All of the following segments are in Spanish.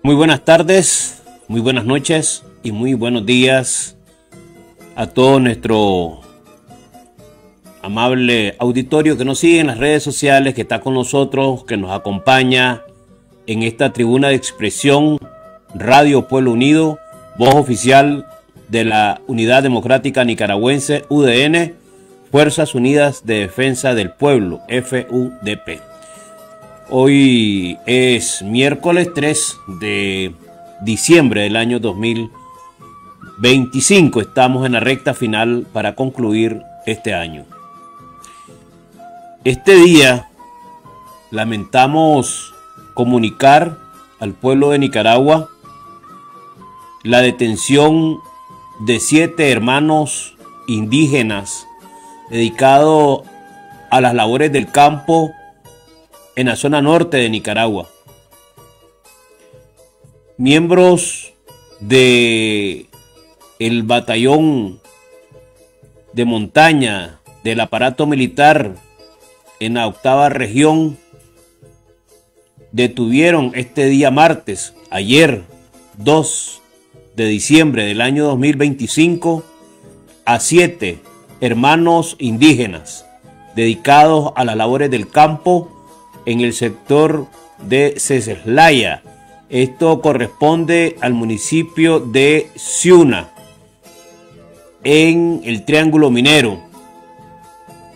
Muy buenas tardes, muy buenas noches y muy buenos días a todo nuestro amable auditorio que nos sigue en las redes sociales, que está con nosotros, que nos acompaña en esta tribuna de expresión Radio Pueblo Unido, voz oficial de la Unidad Democrática Nicaragüense, UDN, Fuerzas Unidas de Defensa del Pueblo, FUDP. Hoy es miércoles 3 de diciembre del año 2025. Estamos en la recta final para concluir este año. Este día lamentamos comunicar al pueblo de Nicaragua la detención de 7 hermanos indígenas dedicados a las labores del campo en la zona norte de Nicaragua. Miembros de el batallón de montaña del aparato militar en la 8ª región detuvieron este día martes, ayer 2 de diciembre del año 2025, a 7 hermanos indígenas dedicados a las labores del campo en el sector de Ceseslaya. Esto corresponde al municipio de Ciuna, en el Triángulo Minero.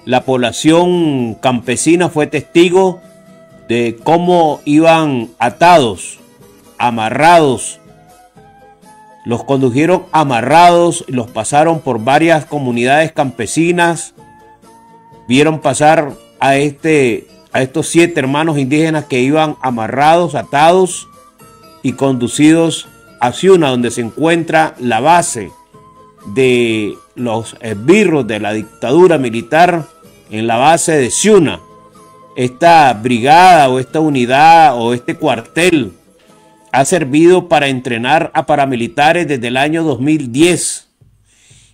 La población campesina fue testigo de cómo iban atados, amarrados. Los condujeron amarrados, los pasaron por varias comunidades campesinas. Vieron pasar a estos 7 hermanos indígenas que iban amarrados, atados y conducidos a Ciuna, donde se encuentra la base de los esbirros de la dictadura militar, en la base de Ciuna. Esta brigada o esta unidad o este cuartel ha servido para entrenar a paramilitares desde el año 2010.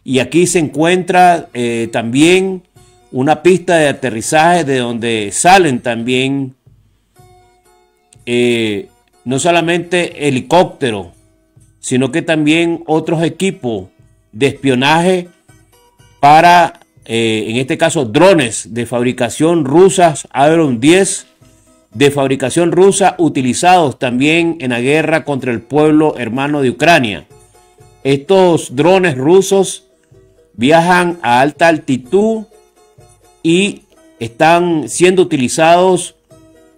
Y aquí se encuentra también una pista de aterrizaje de donde salen también no solamente helicópteros, sino que también otros equipos de espionaje para, en este caso, drones de fabricación rusas, Aeron 10, de fabricación rusa, utilizados también en la guerra contra el pueblo hermano de Ucrania. Estos drones rusos viajan a alta altitud y están siendo utilizados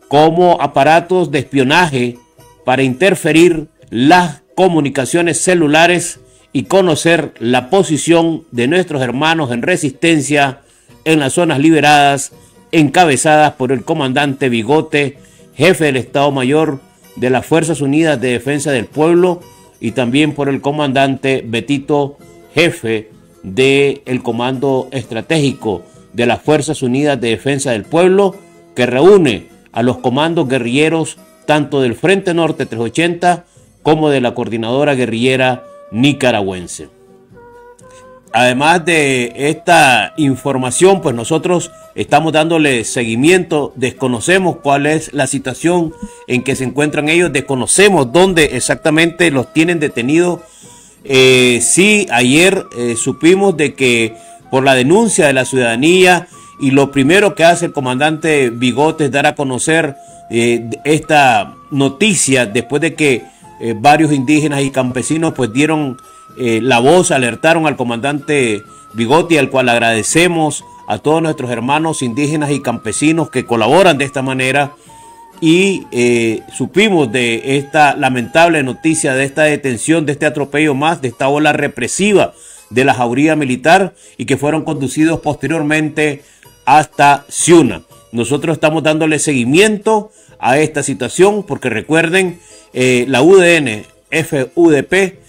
como aparatos de espionaje para interferir las comunicaciones celulares y conocer la posición de nuestros hermanos en resistencia en las zonas liberadas, encabezadas por el comandante Bigote, jefe del Estado Mayor de las Fuerzas Unidas de Defensa del Pueblo, y también por el comandante Betito, jefe del Comando Estratégico de las Fuerzas Unidas de Defensa del Pueblo, que reúne a los comandos guerrilleros tanto del Frente Norte 380 como de la Coordinadora Guerrillera Nicaragüense. Además de esta información, pues nosotros estamos dándole seguimiento. Desconocemos cuál es la situación en que se encuentran ellos, desconocemos dónde exactamente los tienen detenidos. Sí, ayer supimos de que por la denuncia de la ciudadanía, y lo primero que hace el comandante Bigote es dar a conocer esta noticia después de que varios indígenas y campesinos pues dieron la voz, alertaron al comandante Bigote, al cual agradecemos a todos nuestros hermanos indígenas y campesinos que colaboran de esta manera. Y supimos de esta lamentable noticia, de esta detención, de este atropello más, de esta ola represiva de la jauría militar, y que fueron conducidos posteriormente hasta Ciuna. Nosotros estamos dándole seguimiento a esta situación porque recuerden, la UDN FUDP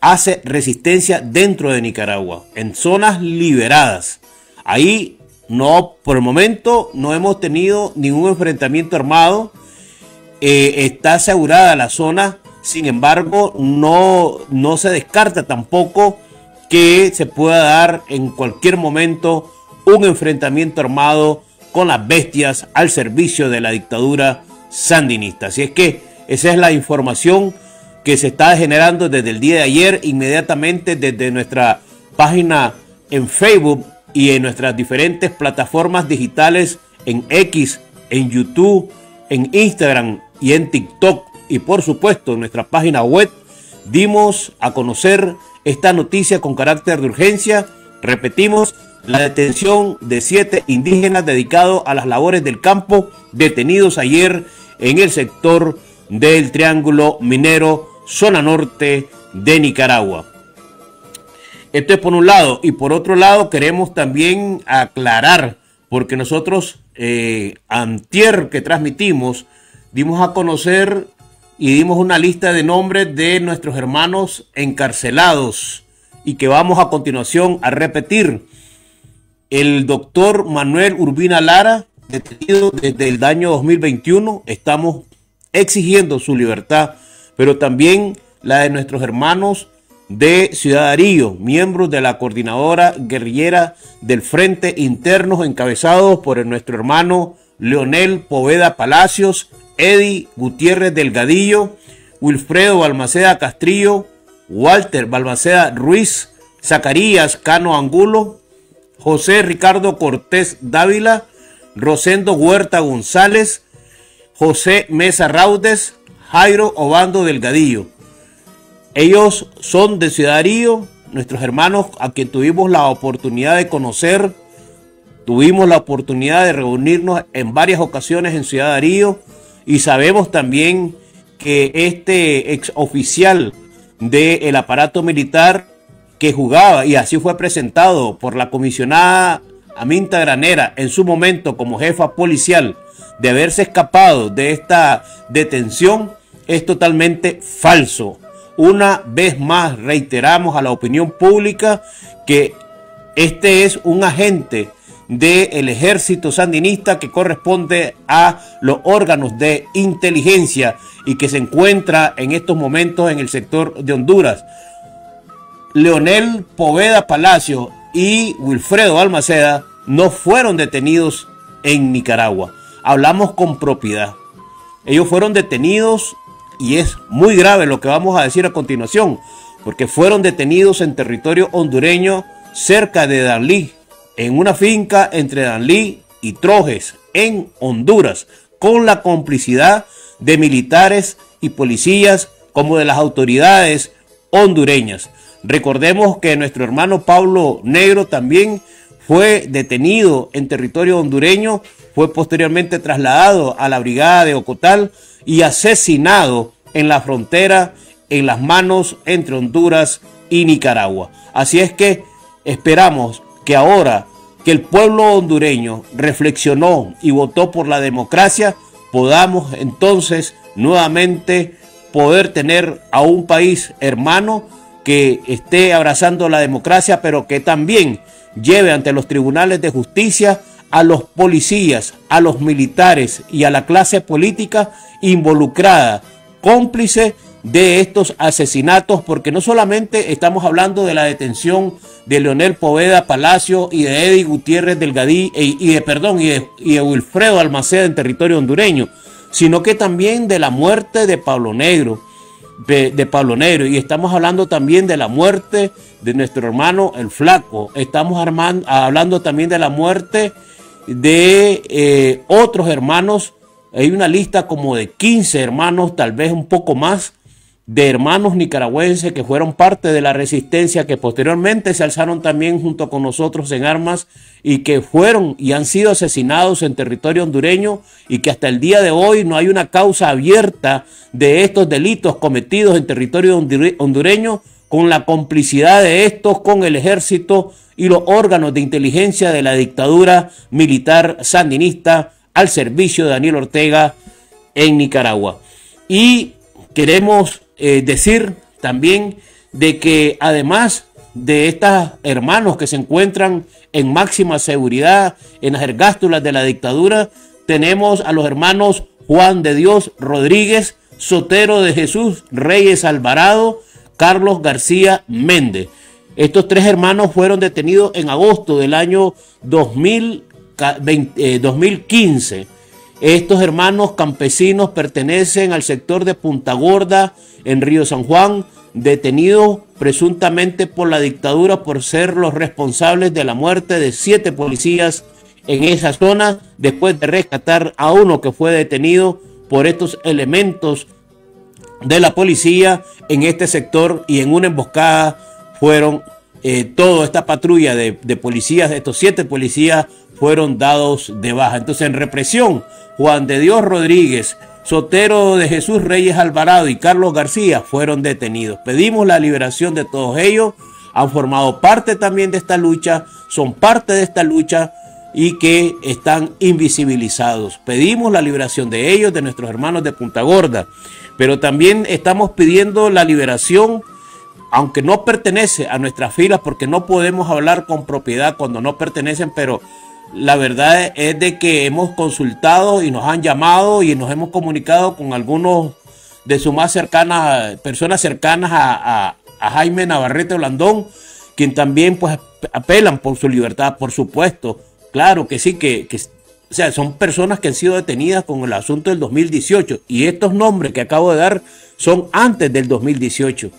hace resistencia dentro de Nicaragua, en zonas liberadas. Ahí no, por el momento no hemos tenido ningún enfrentamiento armado. Está asegurada la zona, sin embargo no se descarta tampoco que se pueda dar en cualquier momento un enfrentamiento armado con las bestias al servicio de la dictadura sandinista. Así es que esa es la información que se está generando desde el día de ayer, inmediatamente desde nuestra página en Facebook y en nuestras diferentes plataformas digitales, en X, en YouTube, en Instagram y en TikTok, y por supuesto en nuestra página web, dimos a conocer esta noticia con carácter de urgencia. Repetimos, la detención de 7 indígenas dedicados a las labores del campo, detenidos ayer en el sector del Triángulo Minero, zona norte de Nicaragua. Esto es por un lado, y por otro lado queremos también aclarar, porque nosotros antier que transmitimos, dimos a conocer y dimos una lista de nombres de nuestros hermanos encarcelados, y que vamos a continuación a repetir. El doctor Manuel Urbina Lara, detenido desde el año 2021, estamos exigiendo su libertad, pero también la de nuestros hermanos de Ciudad Darío, miembros de la coordinadora guerrillera del Frente Internos, encabezados por nuestro hermano Leonel Poveda Palacios, Eddie Gutiérrez Delgadillo, Wilfredo Balmaceda Castrillo, Walter Balmaceda Ruiz, Zacarías Cano Angulo, José Ricardo Cortés Dávila, Rosendo Huerta González, José Mesa Raudes, Jairo Obando Delgadillo. Ellos son de Ciudad Darío, nuestros hermanos a quien tuvimos la oportunidad de conocer, tuvimos la oportunidad de reunirnos en varias ocasiones en Ciudad Darío, y sabemos también que este ex oficial del aparato militar que jugaba, y así fue presentado por la comisionada Aminta Granera en su momento como jefa policial, de haberse escapado de esta detención, es totalmente falso. Una vez más reiteramos a la opinión pública que este es un agente del ejército sandinista que corresponde a los órganos de inteligencia y que se encuentra en estos momentos en el sector de Honduras. Leonel Poveda Palacio y Wilfredo Balmaceda no fueron detenidos en Nicaragua. Hablamos con propiedad. Ellos fueron detenidos, y es muy grave lo que vamos a decir a continuación, porque fueron detenidos en territorio hondureño cerca de Danlí, en una finca entre Danlí y Trojes, en Honduras, con la complicidad de militares y policías como de las autoridades hondureñas. Recordemos que nuestro hermano Pablo Negro también fue detenido en territorio hondureño, fue posteriormente trasladado a la brigada de Ocotal y asesinado en la frontera, en las manos entre Honduras y Nicaragua. Así es que esperamos que ahora que el pueblo hondureño reflexionó y votó por la democracia, podamos entonces nuevamente poder tener a un país hermano que esté abrazando la democracia, pero que también lleve ante los tribunales de justicia a los policías, a los militares y a la clase política involucrada, cómplice de estos asesinatos, porque no solamente estamos hablando de la detención de Leonel Poveda Palacio y de Eddie Gutiérrez Delgadillo y de Wilfredo Balmaceda en territorio hondureño, sino que también de la muerte de Pablo Negro, y estamos hablando también de la muerte de nuestro hermano el Flaco, estamos hablando también de la muerte de otros hermanos. Hay una lista como de 15 hermanos, tal vez un poco más, de hermanos nicaragüenses que fueron parte de la resistencia, que posteriormente se alzaron también junto con nosotros en armas y que fueron y han sido asesinados en territorio hondureño, y que hasta el día de hoy no hay una causa abierta de estos delitos cometidos en territorio hondureño, con la complicidad de estos con el ejército y los órganos de inteligencia de la dictadura militar sandinista al servicio de Daniel Ortega en Nicaragua. Y queremos decir también de que además de estos hermanos que se encuentran en máxima seguridad en las ergástulas de la dictadura, tenemos a los hermanos Juan de Dios Rodríguez, Sotero de Jesús Reyes Alvarado, Carlos García Méndez. Estos 3 hermanos fueron detenidos en agosto del año 2015 Estos hermanos campesinos pertenecen al sector de Punta Gorda, en Río San Juan, detenidos presuntamente por la dictadura por ser los responsables de la muerte de 7 policías en esa zona, después de rescatar a uno que fue detenido por estos elementos de la policía en este sector, y en una emboscada fueron toda esta patrulla de policías, de estos 7 policías, fueron dados de baja. Entonces, en represión, Juan de Dios Rodríguez, Sotero de Jesús Reyes Alvarado y Carlos García fueron detenidos. Pedimos la liberación de todos ellos. Han formado parte también de esta lucha, son parte de esta lucha y que están invisibilizados. Pedimos la liberación de ellos, de nuestros hermanos de Punta Gorda, pero también estamos pidiendo la liberación, aunque no pertenece a nuestras filas, porque no podemos hablar con propiedad cuando no pertenecen, pero la verdad es de que hemos consultado y nos han llamado y nos hemos comunicado con algunos de sus más cercanas, personas cercanas a Jaime Navarrete Blandón, quien también pues apelan por su libertad, por supuesto. Claro que sí, que o sea, son personas que han sido detenidas con el asunto del 2018, y estos nombres que acabo de dar son antes del 2018.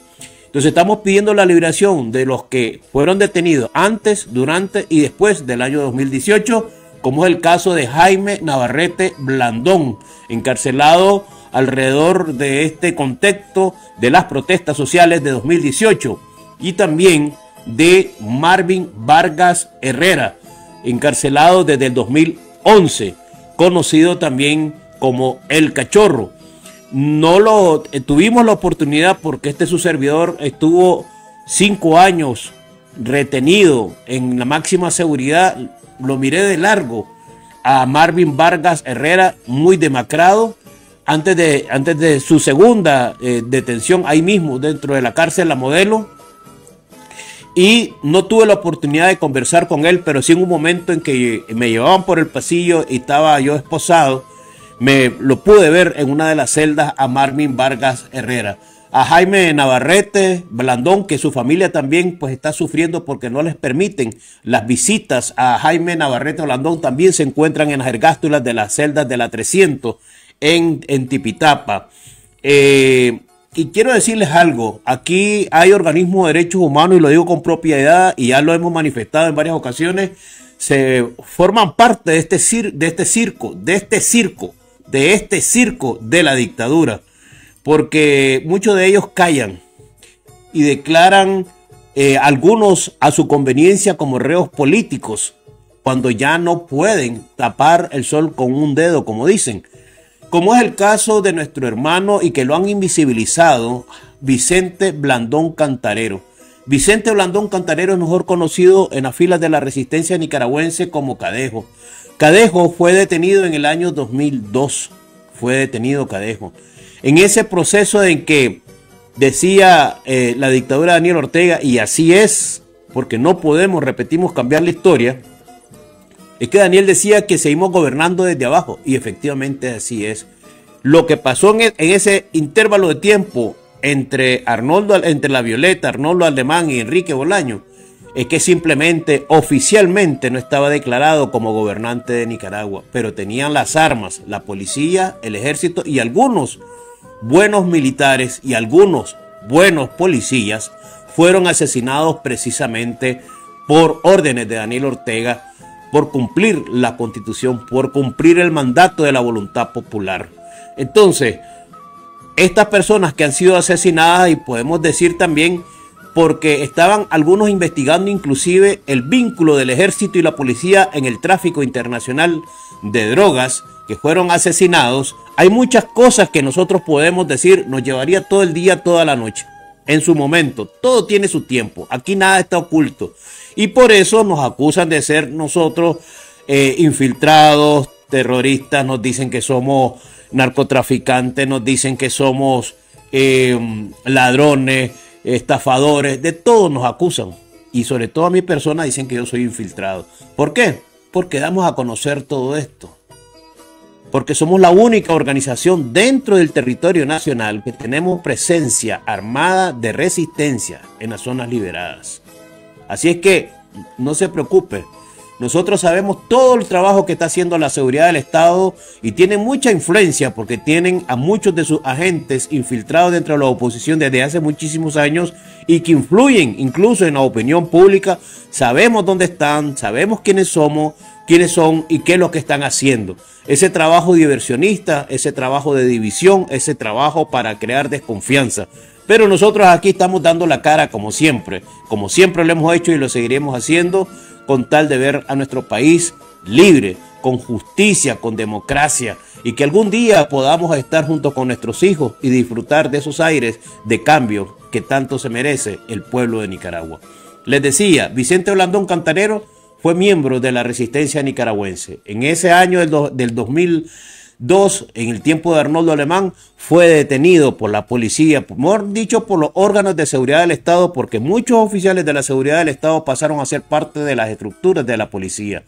Entonces estamos pidiendo la liberación de los que fueron detenidos antes, durante y después del año 2018, como es el caso de Jaime Navarrete Blandón, encarcelado alrededor de este contexto de las protestas sociales de 2018, y también de Marvin Vargas Herrera, encarcelado desde el 2011, conocido también como El Cachorro. No lo tuvimos la oportunidad porque su servidor estuvo 5 años retenido en la máxima seguridad. Lo miré de largo a Marvin Vargas Herrera, muy demacrado, antes de su segunda detención ahí mismo dentro de la cárcel La Modelo, y no tuve la oportunidad de conversar con él, pero sí en un momento en que me llevaban por el pasillo y estaba yo esposado, me lo pude ver en una de las celdas a Marvin Vargas Herrera. A Jaime Navarrete Blandón, que su familia también pues está sufriendo porque no les permiten las visitas a Jaime Navarrete Blandón, también se encuentran en las ergástulas de las celdas de la 300 en Tipitapa. Y quiero decirles algo, aquí hay organismos de derechos humanos, y lo digo con propiedad, y ya lo hemos manifestado en varias ocasiones, se forman parte de este circo de la dictadura, porque muchos de ellos callan y declaran algunos a su conveniencia como reos políticos, cuando ya no pueden tapar el sol con un dedo, como dicen, como es el caso de nuestro hermano, y que lo han invisibilizado, Vicente Blandón Cantarero. Vicente Blandón Cantarero es mejor conocido en las filas de la resistencia nicaragüense como Cadejo. Cadejo fue detenido en el año 2002, fue detenido Cadejo. En ese proceso en que decía la dictadura de Daniel Ortega, y así es, porque no podemos, repetimos, cambiar la historia, es que Daniel decía que seguimos gobernando desde abajo, y efectivamente así es. Lo que pasó en ese intervalo de tiempo entre la Violeta, Arnoldo Alemán y Enrique Bolaño, es que simplemente oficialmente no estaba declarado como gobernante de Nicaragua, pero tenían las armas, la policía, el ejército, y algunos buenos militares y algunos buenos policías fueron asesinados precisamente por órdenes de Daniel Ortega, por cumplir la Constitución, por cumplir el mandato de la voluntad popular. Entonces, estas personas que han sido asesinadas, y podemos decir también porque estaban algunos investigando inclusive el vínculo del ejército y la policía en el tráfico internacional de drogas, que fueron asesinados. Hay muchas cosas que nosotros podemos decir, nos llevaría todo el día, toda la noche. En su momento, todo tiene su tiempo, aquí nada está oculto. Y por eso nos acusan de ser nosotros infiltrados, terroristas, nos dicen que somos narcotraficantes, nos dicen que somos ladrones, estafadores, de todo nos acusan. Y sobre todo a mi persona dicen que yo soy infiltrado. ¿Por qué? Porque damos a conocer todo esto. Porque somos la única organización dentro del territorio nacional que tenemos presencia armada de resistencia en las zonas liberadas. Así es que no se preocupe, Nosotros sabemos todo el trabajo que está haciendo la seguridad del Estado y tienen mucha influencia porque tienen a muchos de sus agentes infiltrados dentro de la oposición desde hace muchísimos años y que influyen incluso en la opinión pública. Sabemos dónde están, sabemos quiénes somos, quiénes son y qué es lo que están haciendo. Ese trabajo diversionista, ese trabajo de división, ese trabajo para crear desconfianza. Pero nosotros aquí estamos dando la cara como siempre lo hemos hecho y lo seguiremos haciendo, con tal de ver a nuestro país libre, con justicia, con democracia, y que algún día podamos estar junto con nuestros hijos y disfrutar de esos aires de cambio que tanto se merece el pueblo de Nicaragua. Les decía, Vicente Blandón Cantarero fue miembro de la resistencia nicaragüense. En ese año del 2002, en el tiempo de Arnoldo Alemán, fue detenido por la policía, mejor dicho, por los órganos de seguridad del Estado, porque muchos oficiales de la seguridad del Estado pasaron a ser parte de las estructuras de la policía.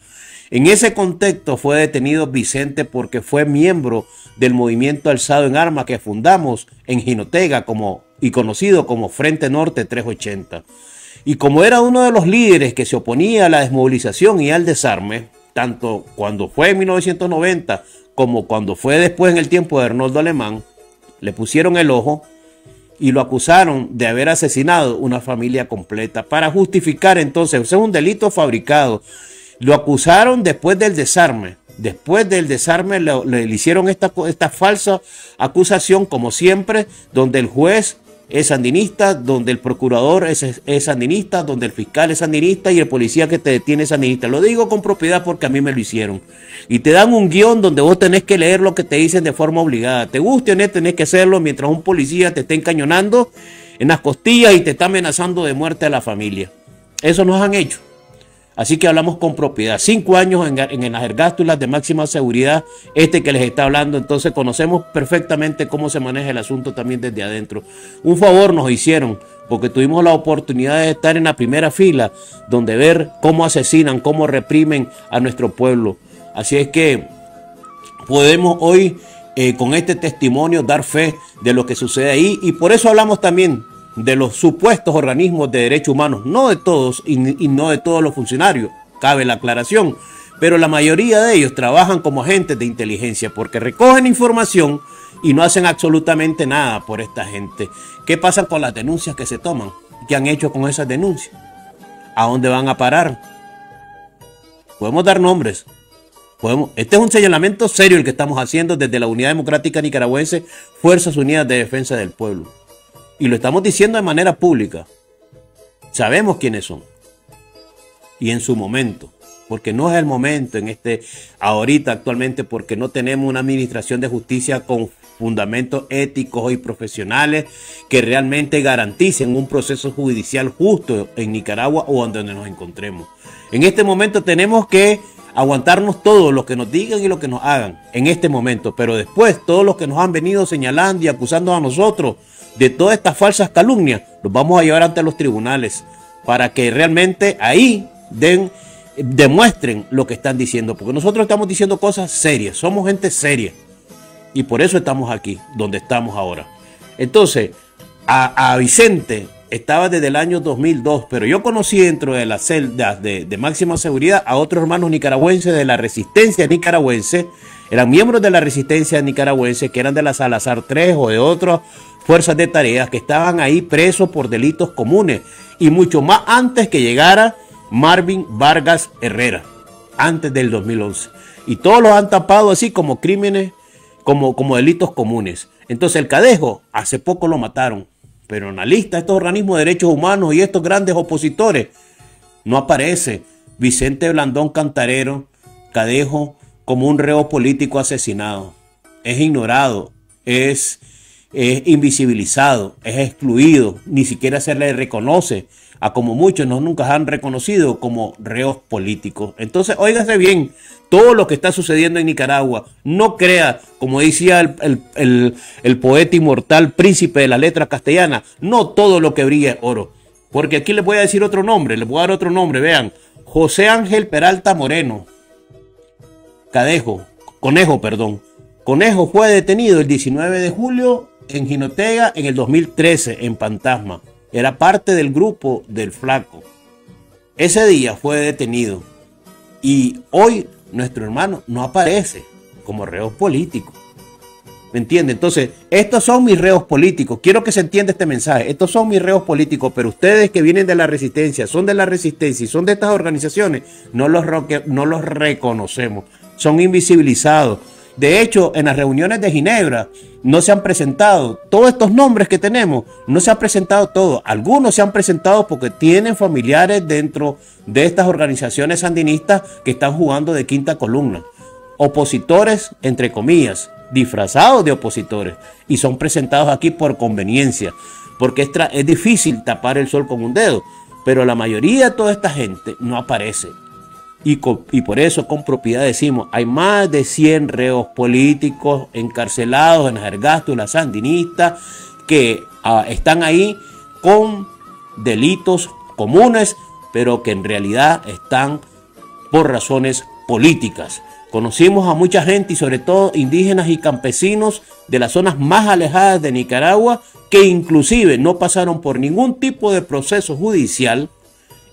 En ese contexto fue detenido Vicente porque fue miembro del movimiento alzado en armas que fundamos en Jinotega y conocido como Frente Norte 380. Y como era uno de los líderes que se oponía a la desmovilización y al desarme, tanto cuando fue en 1990 como cuando fue después en el tiempo de Arnoldo Alemán, le pusieron el ojo y lo acusaron de haber asesinado una familia completa para justificar entonces, ese es un delito fabricado. Lo acusaron después del desarme. Después del desarme le hicieron esta falsa acusación, como siempre, donde el juez es sandinista, donde el procurador es sandinista, donde el fiscal es sandinista y el policía que te detiene es sandinista. Lo digo con propiedad porque a mí me lo hicieron. Y te dan un guión donde vos tenés que leer lo que te dicen de forma obligada. Te guste o no, tenés que hacerlo mientras un policía te está encañonando en las costillas y te está amenazando de muerte a la familia. Eso nos han hecho. Así que hablamos con propiedad. 5 años en las ergástulas de máxima seguridad, que les está hablando. Entonces conocemos perfectamente cómo se maneja el asunto también desde adentro. Un favor nos hicieron, porque tuvimos la oportunidad de estar en la primera fila, donde ver cómo asesinan, cómo reprimen a nuestro pueblo. Así es que podemos hoy, con este testimonio, dar fe de lo que sucede ahí. Y por eso hablamos también de los supuestos organismos de derechos humanos, no de todos y no de todos los funcionarios, cabe la aclaración, pero la mayoría de ellos trabajan como agentes de inteligencia porque recogen información y no hacen absolutamente nada por esta gente. ¿Qué pasa con las denuncias que se toman? ¿Qué han hecho con esas denuncias? ¿A dónde van a parar? Podemos dar nombres. Este es un señalamiento serio el que estamos haciendo desde la Unidad Democrática Nicaragüense, Fuerzas Unidas de Defensa del Pueblo. Y lo estamos diciendo de manera pública. Sabemos quiénes son. Y en su momento. Porque no es el momento ahorita actualmente, porque no tenemos una administración de justicia con fundamentos éticos y profesionales que realmente garanticen un proceso judicial justo en Nicaragua o donde nos encontremos. En este momento tenemos que aguantarnos todo lo que nos digan y lo que nos hagan en este momento. Pero después, todos los que nos han venido señalando y acusando a nosotros de todas estas falsas calumnias, los vamos a llevar ante los tribunales para que realmente ahí demuestren lo que están diciendo, porque nosotros estamos diciendo cosas serias, somos gente seria y por eso estamos aquí, donde estamos ahora. Entonces, a Vicente estaba desde el año 2002, pero yo conocí dentro de las celdas de máxima seguridad a otros hermanos nicaragüenses de la resistencia nicaragüense, eran miembros de la resistencia nicaragüense, que eran de la Salazar 3 o de otras fuerzas de tareas, que estaban ahí presos por delitos comunes y mucho más antes que llegara Marvin Vargas Herrera, antes del 2011. Y todos los han tapado así como crímenes, como delitos comunes. Entonces el Cadejo, hace poco lo mataron, pero en la lista de estos organismos de derechos humanos y estos grandes opositores no aparece Vicente Blandón Cantarero, Cadejo, como un reo político asesinado. Es ignorado, es invisibilizado, es excluido, ni siquiera se le reconoce, a como muchos nunca han reconocido como reos políticos. Entonces, óigase bien, todo lo que está sucediendo en Nicaragua, no crea, como decía el poeta inmortal príncipe de la letra castellana, no todo lo que brilla es oro. Porque aquí les voy a decir otro nombre, les voy a dar otro nombre, vean, José Ángel Peralta Moreno, Conejo fue detenido el 19 de julio en Jinotega en el 2013 en Fantasma. Era parte del grupo del Flaco. Ese día fue detenido Y hoy nuestro hermano no aparece como reos políticos. ¿Me entiende? Entonces, estos son mis reos políticos. Quiero que se entienda este mensaje. Estos son mis reos políticos, pero ustedes que vienen de la resistencia, son de la resistencia y son de estas organizaciones, no los reconocemos. Son invisibilizados. De hecho, en las reuniones de Ginebra no se han presentado. Todos estos nombres que tenemos, no se han presentado todos. Algunos se han presentado porque tienen familiares dentro de estas organizaciones sandinistas que están jugando de quinta columna. Opositores, entre comillas, disfrazados de opositores, y son presentados aquí por conveniencia, porque es difícil tapar el sol con un dedo, pero la mayoría de toda esta gente no aparece. Y por eso con propiedad decimos, hay más de 100 reos políticos encarcelados en las ergástulas sandinistas que están ahí con delitos comunes, pero que en realidad están por razones políticas. Conocimos a mucha gente y sobre todo indígenas y campesinos de las zonas más alejadas de Nicaragua que inclusive no pasaron por ningún tipo de proceso judicial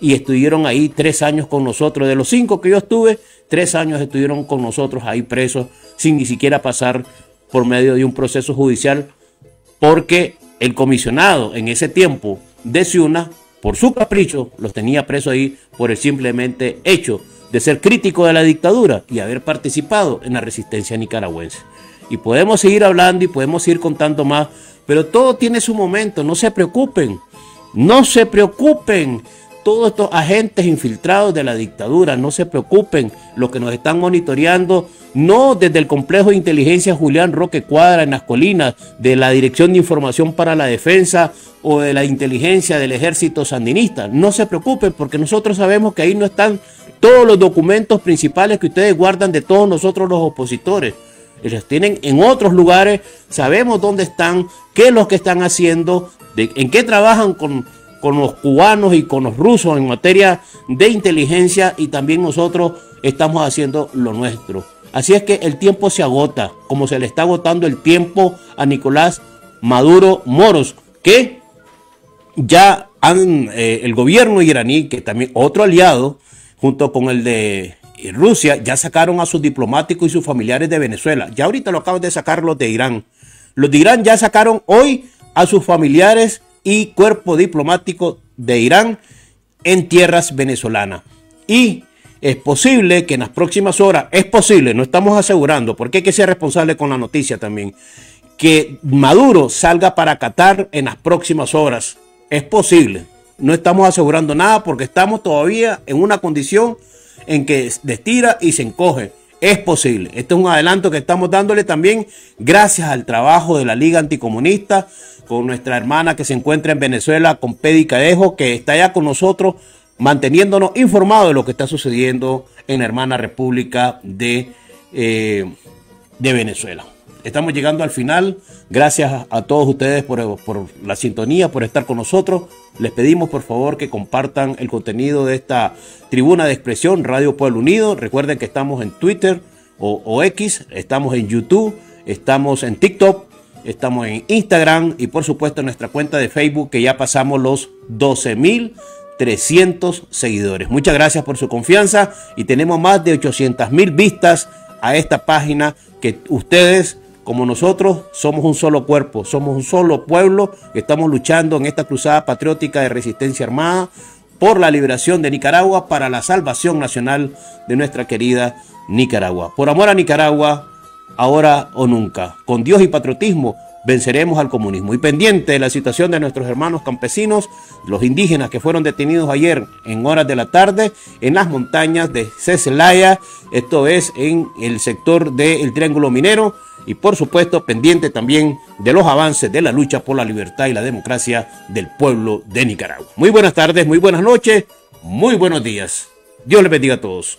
y estuvieron ahí 3 años con nosotros. De los 5 que yo estuve, 3 años estuvieron con nosotros ahí presos sin ni siquiera pasar por medio de un proceso judicial, porque el comisionado en ese tiempo de Ciuna, por su capricho, los tenía presos ahí por el simplemente hecho de ser crítico de la dictadura y haber participado en la resistencia nicaragüense. Y podemos seguir hablando y podemos seguir contando más, pero todo tiene su momento. No se preocupen, no se preocupen. Todos estos agentes infiltrados de la dictadura, no se preocupen, los que nos están monitoreando, no desde el complejo de inteligencia Julián Roque Cuadra en las colinas, de la Dirección de Información para la Defensa o de la inteligencia del ejército sandinista. No se preocupen, porque nosotros sabemos que ahí no están todos los documentos principales que ustedes guardan de todos nosotros los opositores. Ellos tienen en otros lugares, sabemos dónde están, qué es lo que están haciendo, en qué trabajan con los cubanos y con los rusos en materia de inteligencia, y también nosotros estamos haciendo lo nuestro. Así es que el tiempo se agota, como se le está agotando el tiempo a Nicolás Maduro Moros, que ya el gobierno iraní, que también otro aliado, junto con el de Rusia, ya sacaron a sus diplomáticos y sus familiares de Venezuela. Ya ahorita lo acaban de sacar los de Irán. Los de Irán ya sacaron hoy a sus familiares y cuerpo diplomático de Irán en tierras venezolanas. Y es posible que en las próximas horas, es posible, no estamos asegurando, porque hay que ser responsable con la noticia también, que Maduro salga para Qatar en las próximas horas. Es posible. No estamos asegurando nada porque estamos todavía en una condición en que estira y se encoge. Es posible. Este es un adelanto que estamos dándole también gracias al trabajo de la Liga Anticomunista, con nuestra hermana que se encuentra en Venezuela, con Pedi Cadejo, que está allá con nosotros, manteniéndonos informados de lo que está sucediendo en la hermana República de Venezuela. Estamos llegando al final. Gracias a todos ustedes por la sintonía, por estar con nosotros. Les pedimos por favor que compartan el contenido de esta tribuna de expresión Radio Pueblo Unido. Recuerden que estamos en Twitter o X, estamos en YouTube, estamos en TikTok, estamos en Instagram y por supuesto en nuestra cuenta de Facebook, que ya pasamos los 12.300 seguidores. Muchas gracias por su confianza y tenemos más de 800.000 vistas a esta página, que ustedes como nosotros somos un solo cuerpo, somos un solo pueblo que estamos luchando en esta cruzada patriótica de resistencia armada por la liberación de Nicaragua, para la salvación nacional de nuestra querida Nicaragua. Por amor a Nicaragua, ahora o nunca. Con Dios y patriotismo venceremos al comunismo. Y pendiente de la situación de nuestros hermanos campesinos, los indígenas que fueron detenidos ayer en horas de la tarde en las montañas de Cecelaya, esto es en el sector del Triángulo Minero. Y por supuesto pendiente también de los avances de la lucha por la libertad y la democracia del pueblo de Nicaragua. Muy buenas tardes, muy buenas noches, muy buenos días. Dios les bendiga a todos.